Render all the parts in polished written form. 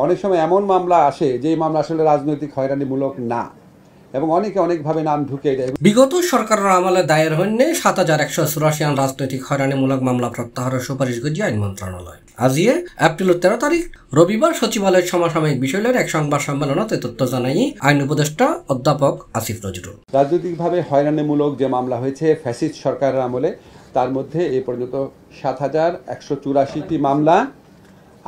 অনেক সময় এমন মামলা আসে যে মামলা আসলে রাজনৈতিক হয়রানিমূলক না, এবং অনেকভাবে নাম ঢুকে যায়। বিগত সরকারের আমলে দায়ের হয়নি ৭,১৮৪ রাজনৈতিক হয়রানিমূলক মামলা প্রত্যাহারের সুপারিশ করছে আইন মন্ত্রণালয়। আজিয়ে এপ্রিলের ১৩ তারিখ রবিবার সচিবালয়ের সমসাময়িক বিষয়ের এক সংবাদ সম্মেলনত এ তথ্য জানাই আইন উপদেষ্টা অধ্যাপক আসিফ নজরুল। রাজনৈতিকভাবে হয়রানিমূলক যে মামলা হয়েছে ফ্যাসিস্ট সরকারের আমলে, তার মধ্যে এ পর্যন্ত ৭,১৮৪টি মামলা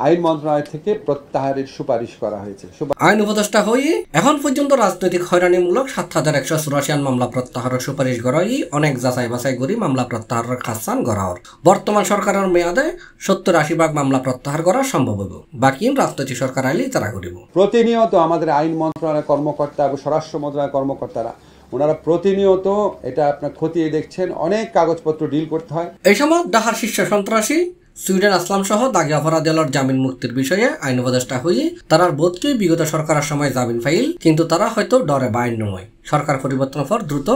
আইন মন্ত্রণালয় থেকে প্রত্যাহারের সুপারিশ করা হয়েছে। আইন উপদেষ্টা হয়ে এখন পর্যন্ত রাজনৈতিক হয়রানিমূলক ৭,১৮৪ মামলা প্রত্যাহারের সুপারিশ করাই অনেক যাচাই বাছাই করে মামলা প্রত্যাহারের খাসান করার বর্তমান সরকারের মেয়াদে ৭০-৮০ মামলা প্রত্যাহার করা সম্ভব হবে। বাকি রাজনৈতিক সরকার আইলেই তারা করিব। প্রতিনিয়ত আমাদের আইন মন্ত্রণালয়ের কর্মকর্তা এবং স্বরাষ্ট্র মন্ত্রণালয়ের কর্মকর্তারা ওনারা প্রতিনিয়ত এটা আপনার খতিয়ে দেখছেন, অনেক কাগজপত্র ডিল করতে হয়। এই সময় ডাহার শীর্ষ সন্ত্রাসী সুইডেন আসলাম সহ দাগি অপরাধীর জামিন মুক্তির বিষয়ে আইন উপদেষ্টা হয়ে তারার বোধকে বিগত সরকারের সময় জামিন ফাইল, কিন্তু তারা হয়তো ডরে বাইর নয় সরকার পরিবর্তনের পর দ্রুত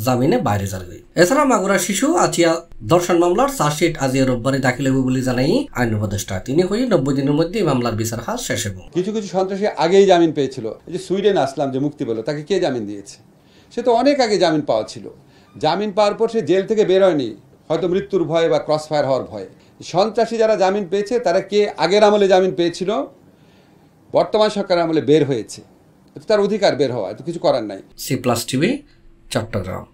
জামিনে বাইরে যাবে। এছাড়া মাগুরা শিশু আচিয়া ধর্ষণ মামলার চার্জশিট আজ রোববারে দাখিল হবে বলে জানাই আইন উপদেষ্টা। তিনি হয়ে ৯০ দিনের মধ্যে মামলার বিচার হাত শেষ হবে। কিছু সন্ত্রাসী আগেই জামিন পেয়েছিল। এই যে সুইডেন আসলাম যে মুক্তি পেল, তাকে কে জামিন দিয়েছে? সে তো অনেক আগে জামিন পাওয়া ছিল। জামিন পাওয়ার পর সে জেল থেকে বের হয়নি, হয়তো মৃত্যুর ভয়ে বা ক্রস ফায়ার হওয়ার ভয়ে। সন্ত্রাসী যারা জামিন পেয়েছে তারা কে আগের আমলে জামিন পেয়েছিল, বর্তমান সরকারের আমলে বের হয়েছে, তার অধিকার বের হওয়া, এত কিছু করার নাই। C+ TV, Chittagong.